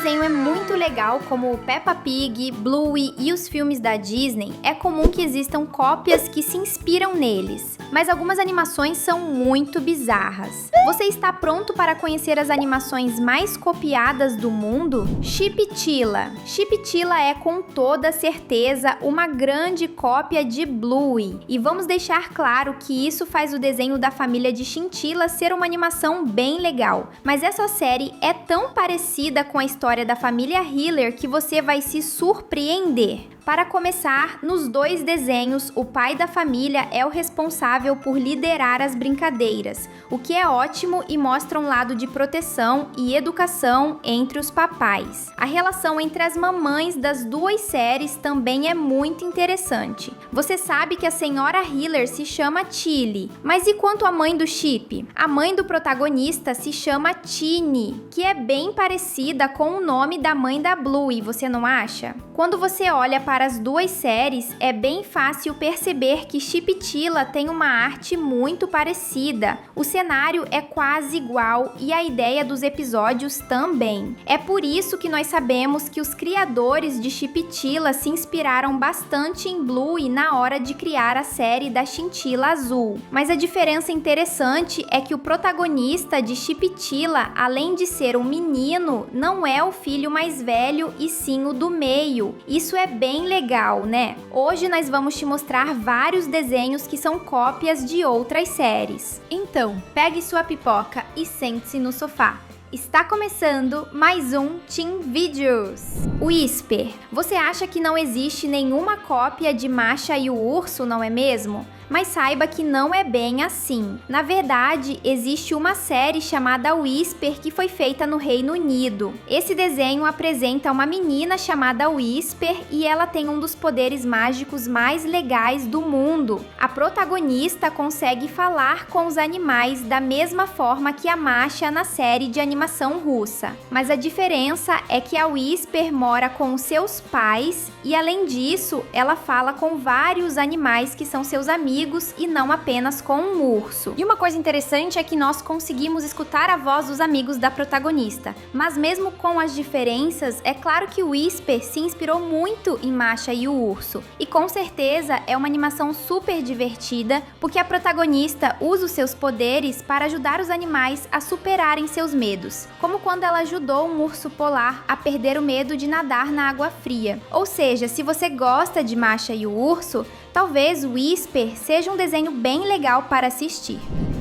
desenho é muito legal, como Peppa Pig, Bluey e os filmes da Disney, é comum que existam cópias que se inspiram neles. Mas algumas animações são muito bizarras. Você está pronto para conhecer as animações mais copiadas do mundo? Chiptila. Chiptila é com toda certeza uma grande cópia de Bluey. E vamos deixar claro que isso faz o desenho da família de Chinchilla ser uma animação bem legal. Mas essa série é tão parecida com a história da família Hiller que você vai se surpreender. Para começar, nos dois desenhos, o pai da família é o responsável por liderar as brincadeiras, o que é ótimo e mostra um lado de proteção e educação entre os papais. A relação entre as mamães das duas séries também é muito interessante. Você sabe que a senhora Hiller se chama Tilly, mas e quanto à mãe do Chip? A mãe do protagonista se chama Tini, que é bem parecida com o nome da mãe da Bluey, você não acha? Quando você olha para as duas séries, é bem fácil perceber que Chiptila tem uma arte muito parecida. O cenário é quase igual e a ideia dos episódios também. É por isso que nós sabemos que os criadores de Chiptila se inspiraram bastante em Bluey na hora de criar a série da Chinchilla Azul. Mas a diferença interessante é que o protagonista de Chiptila, além de ser um menino, não é o filho mais velho e sim o do meio. Isso é bem legal, né? Hoje nós vamos te mostrar vários desenhos que são cópias de outras séries. Então, pegue sua pipoca e sente-se no sofá. Está começando mais um Teen Videos. Whisper. Você acha que não existe nenhuma cópia de Masha e o Urso, não é mesmo? Mas saiba que não é bem assim. Na verdade, existe uma série chamada Whisper que foi feita no Reino Unido. Esse desenho apresenta uma menina chamada Whisper e ela tem um dos poderes mágicos mais legais do mundo. A protagonista consegue falar com os animais da mesma forma que a Masha na série de animação russa. Mas a diferença é que a Whisper mora com os seus pais e, além disso, ela fala com vários animais que são seus amigos e não apenas com um urso. E uma coisa interessante é que nós conseguimos escutar a voz dos amigos da protagonista. Mas mesmo com as diferenças, é claro que o Whisper se inspirou muito em Masha e o Urso. E com certeza é uma animação super divertida, porque a protagonista usa os seus poderes para ajudar os animais a superarem seus medos. Como quando ela ajudou um urso polar a perder o medo de nadar na água fria. Ou seja, se você gosta de Masha e o Urso, talvez Whisper seja um desenho bem legal para assistir.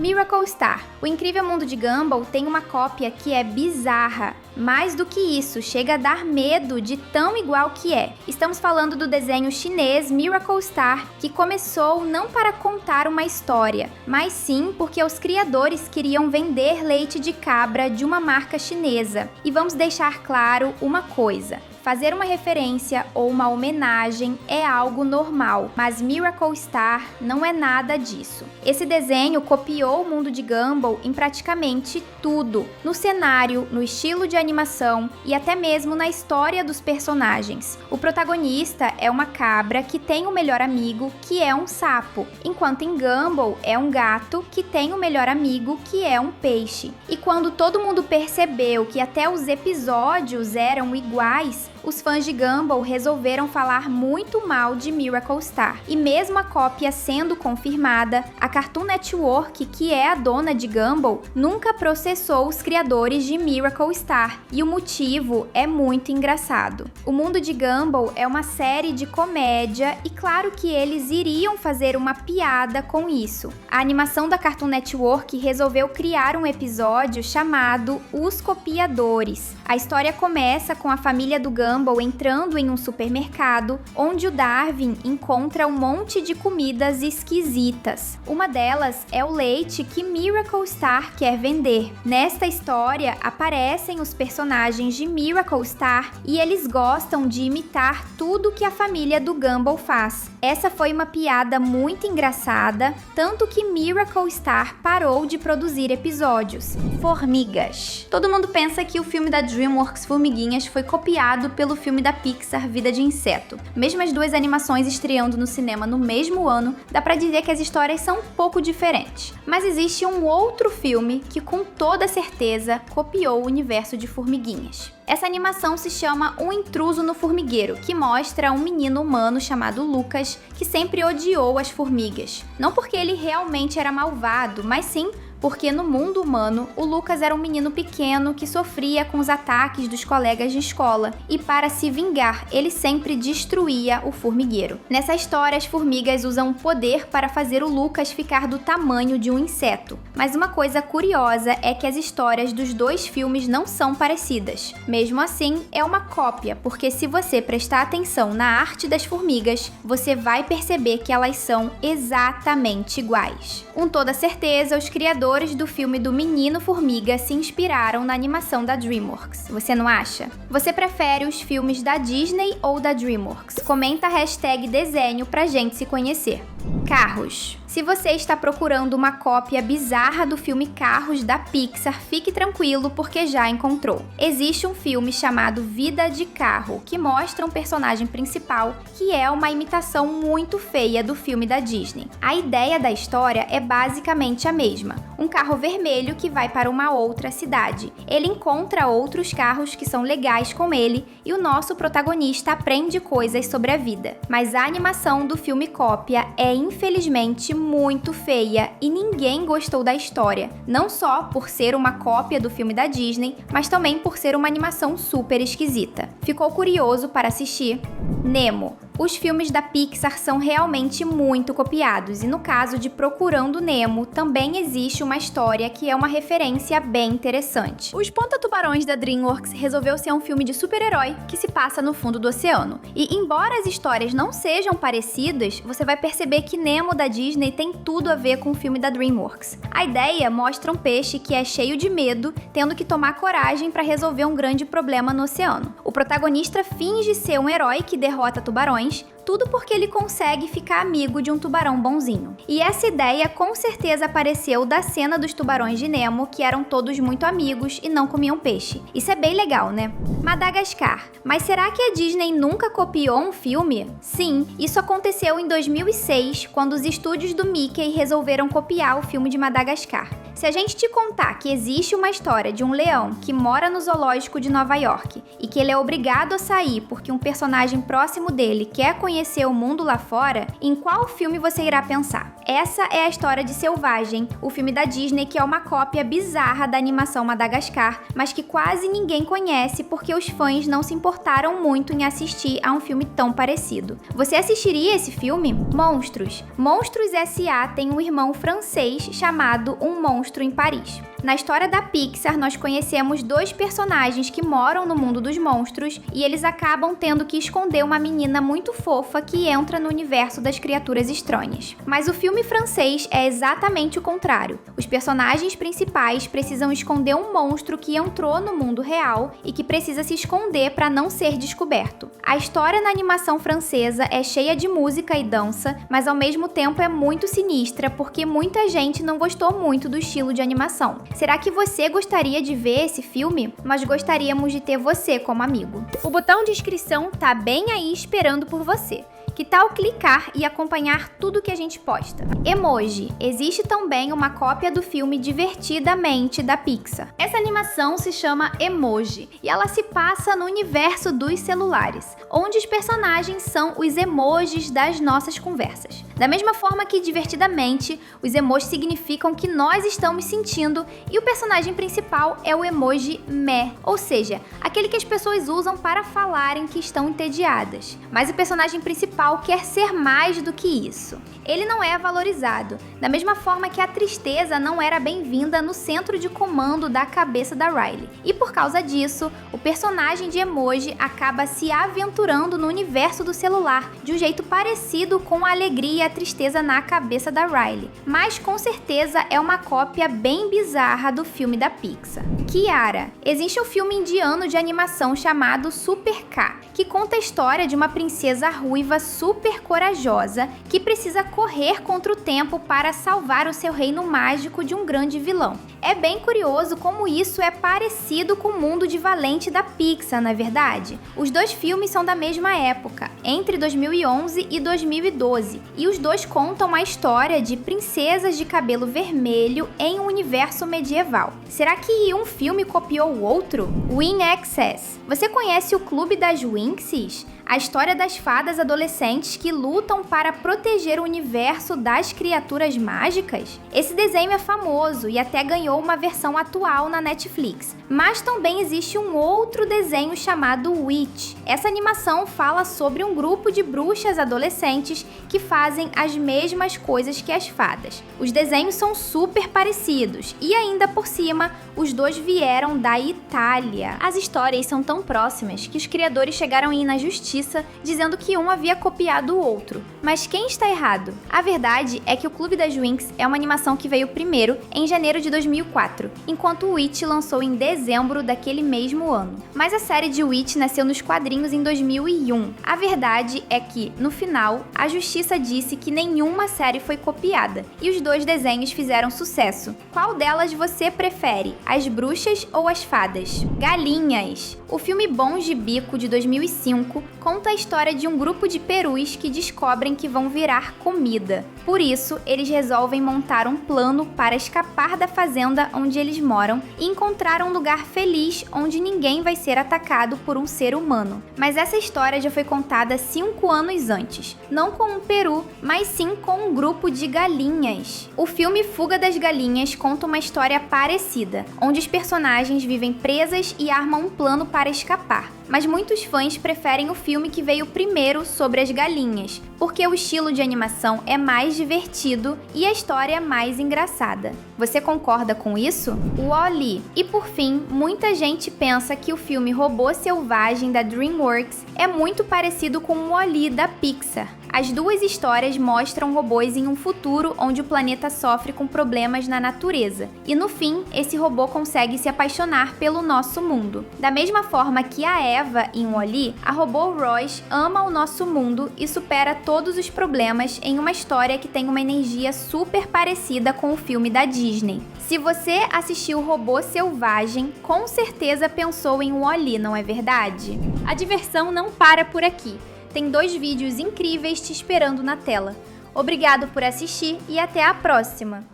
Miracle Star. O Incrível Mundo de Gumball tem uma cópia que é bizarra. Mais do que isso, chega a dar medo de tão igual que é. Estamos falando do desenho chinês Miracle Star, que começou não para contar uma história, mas sim porque os criadores queriam vender leite de cabra de uma marca chinesa. E vamos deixar claro uma coisa. Fazer uma referência ou uma homenagem é algo normal, mas Miracle Star não é nada disso. Esse desenho copiou o mundo de Gumball em praticamente tudo, no cenário, no estilo de animação e até mesmo na história dos personagens. O protagonista é uma cabra que tem um melhor amigo, que é um sapo, enquanto em Gumball é um gato que tem um melhor amigo, que é um peixe. E quando todo mundo percebeu que até os episódios eram iguais, os fãs de Gumball resolveram falar muito mal de Miracle Star. E mesmo a cópia sendo confirmada, a Cartoon Network, que é a dona de Gumball, nunca processou os criadores de Miracle Star. E o motivo é muito engraçado. O Mundo de Gumball é uma série de comédia e claro que eles iriam fazer uma piada com isso. A animação da Cartoon Network resolveu criar um episódio chamado Os Copiadores. A história começa com a família do Gumball entrando em um supermercado, onde o Darwin encontra um monte de comidas esquisitas. Uma delas é o leite que Miracle Star quer vender. Nesta história, aparecem os personagens de Miracle Star e eles gostam de imitar tudo que a família do Gumball faz. Essa foi uma piada muito engraçada, tanto que Miracle Star parou de produzir episódios. Formigas. Todo mundo pensa que o filme da DreamWorks Formiguinhas foi copiado pelo pelo filme da Pixar Vida de Inseto. Mesmo as duas animações estreando no cinema no mesmo ano, dá pra dizer que as histórias são um pouco diferentes. Mas existe um outro filme que com toda certeza copiou o universo de Formiguinhas. Essa animação se chama Um Intruso no Formigueiro, que mostra um menino humano chamado Lucas, que sempre odiou as formigas. Não porque ele realmente era malvado, mas sim porque no mundo humano, o Lucas era um menino pequeno que sofria com os ataques dos colegas de escola, e para se vingar, ele sempre destruía o formigueiro. Nessa história, as formigas usam poder para fazer o Lucas ficar do tamanho de um inseto. Mas uma coisa curiosa é que as histórias dos dois filmes não são parecidas. Mesmo assim, é uma cópia, porque se você prestar atenção na arte das formigas, você vai perceber que elas são exatamente iguais. Com toda certeza, os criadores do filme do Menino Formiga se inspiraram na animação da DreamWorks. Você não acha? Você prefere os filmes da Disney ou da DreamWorks? Comenta a hashtag desenho pra gente se conhecer. Carros. Se você está procurando uma cópia bizarra do filme Carros da Pixar, fique tranquilo porque já encontrou. Existe um filme chamado Vida de Carro, que mostra um personagem principal que é uma imitação muito feia do filme da Disney. A ideia da história é basicamente a mesma. Um carro vermelho que vai para uma outra cidade. Ele encontra outros carros que são legais com ele e o nosso protagonista aprende coisas sobre a vida. Mas a animação do filme cópia é infelizmente muito feia e ninguém gostou da história, não só por ser uma cópia do filme da Disney, mas também por ser uma animação super esquisita. Ficou curioso para assistir? Nemo. Os filmes da Pixar são realmente muito copiados e no caso de Procurando Nemo também existe uma história que é uma referência bem interessante. O Espanta-Tubarões da DreamWorks resolveu ser um filme de super-herói que se passa no fundo do oceano. E embora as histórias não sejam parecidas, você vai perceber que Nemo da Disney tem tudo a ver com o filme da DreamWorks. A ideia mostra um peixe que é cheio de medo, tendo que tomar coragem para resolver um grande problema no oceano. O protagonista finge ser um herói que derrota tubarões, tudo porque ele consegue ficar amigo de um tubarão bonzinho. E essa ideia com certeza apareceu da cena dos tubarões de Nemo, que eram todos muito amigos e não comiam peixe. Isso é bem legal, né? Madagascar. Mas será que a Disney nunca copiou um filme? Sim, isso aconteceu em 2006, quando os estúdios do Mickey resolveram copiar o filme de Madagascar. Se a gente te contar que existe uma história de um leão que mora no zoológico de Nova York e que ele é obrigado a sair porque um personagem próximo dele quer conhecer o mundo lá fora, em qual filme você irá pensar? Essa é a história de Selvagem, o filme da Disney que é uma cópia bizarra da animação Madagascar, mas que quase ninguém conhece porque os fãs não se importaram muito em assistir a um filme tão parecido. Você assistiria esse filme? Monstros. Monstros S.A. tem um irmão francês chamado Um Monstro em Paris. Na história da Pixar, nós conhecemos dois personagens que moram no mundo dos monstros e eles acabam tendo que esconder uma menina muito fofa que entra no universo das criaturas estranhas. Mas o filme francês é exatamente o contrário. Os personagens principais precisam esconder um monstro que entrou no mundo real e que precisa se esconder para não ser descoberto. A história na animação francesa é cheia de música e dança, mas ao mesmo tempo é muito sinistra porque muita gente não gostou muito do estilo de animação. Será que você gostaria de ver esse filme? Nós gostaríamos de ter você como amigo. O botão de inscrição tá bem aí esperando por você. Que tal clicar e acompanhar tudo que a gente posta? Emoji. Existe também uma cópia do filme Divertidamente da Pixar. Essa animação se chama Emoji e ela se passa no universo dos celulares, onde os personagens são os emojis das nossas conversas. Da mesma forma que Divertidamente, os emojis significam que nós estamos sentindo e o personagem principal é o emoji meh, ou seja, aquele que as pessoas usam para falarem que estão entediadas. Mas o personagem principal quer ser mais do que isso. Ele não é valorizado, da mesma forma que a tristeza não era bem-vinda no centro de comando da cabeça da Riley. E por causa disso, o personagem de emoji acaba se aventurando no universo do celular, de um jeito parecido com a alegria e a tristeza na cabeça da Riley. Mas com certeza é uma cópia bem bizarra do filme da Pixar. Kiara. Existe um filme indiano de animação chamado Super K, que conta a história de uma princesa ruiva super corajosa que precisa correr contra o tempo para salvar o seu reino mágico de um grande vilão. É bem curioso como isso é parecido com o Mundo de Valente da Pixar, não é verdade? Os dois filmes são da mesma época, entre 2011 e 2012, e os dois contam a história de princesas de cabelo vermelho em um universo medieval. Será que um filme copiou o outro? Win Access. Você conhece o Clube das Winxies? A história das fadas adolescentes que lutam para proteger o universo das criaturas mágicas? Esse desenho é famoso e até ganhou uma versão atual na Netflix. Mas também existe um outro desenho chamado Witch. Essa animação fala sobre um grupo de bruxas adolescentes que fazem as mesmas coisas que as fadas. Os desenhos são super parecidos e ainda por cima, os dois vieram da Itália. As histórias são tão próximas que os criadores chegaram a ir na justiça dizendo que um havia copiado o outro. Mas quem está errado? A verdade é que o Clube das Winx é uma animação que veio primeiro em janeiro de 2004, enquanto o Witch lançou em dezembro daquele mesmo ano. Mas a série de Witch nasceu nos quadrinhos em 2001. A verdade é que, no final, a justiça disse que nenhuma série foi copiada e os dois desenhos fizeram sucesso. Qual delas você prefere, as bruxas ou as fadas? Galinhas. O filme Bons de Bico, de 2005, conta a história de um grupo de perus que descobrem que vão virar comida. Por isso, eles resolvem montar um plano para escapar da fazenda onde eles moram e encontrar um lugar feliz onde ninguém vai ser atacado por um ser humano. Mas essa história já foi contada 5 anos antes, não com um peru, mas sim com um grupo de galinhas. O filme Fuga das Galinhas conta uma história parecida, onde os personagens vivem presas e armam um plano para escapar. Mas muitos fãs preferem o filme que veio primeiro sobre as galinhas, porque o estilo de animação é mais divertido e a história é mais engraçada. Você concorda com isso? Wall-E. E por fim, muita gente pensa que o filme Robô Selvagem da DreamWorks é muito parecido com o Wall-E da Pixar. As duas histórias mostram robôs em um futuro onde o planeta sofre com problemas na natureza, e no fim, esse robô consegue se apaixonar pelo nosso mundo. Da mesma forma que a Eva em Wall-E, a robô Royce ama o nosso mundo e supera todos os problemas em uma história que tem uma energia super parecida com o filme da Disney. Se você assistiu Robô Selvagem, com certeza pensou em Wall-E, não é verdade? A diversão não para por aqui. Tem 2 vídeos incríveis te esperando na tela. Obrigado por assistir e até a próxima!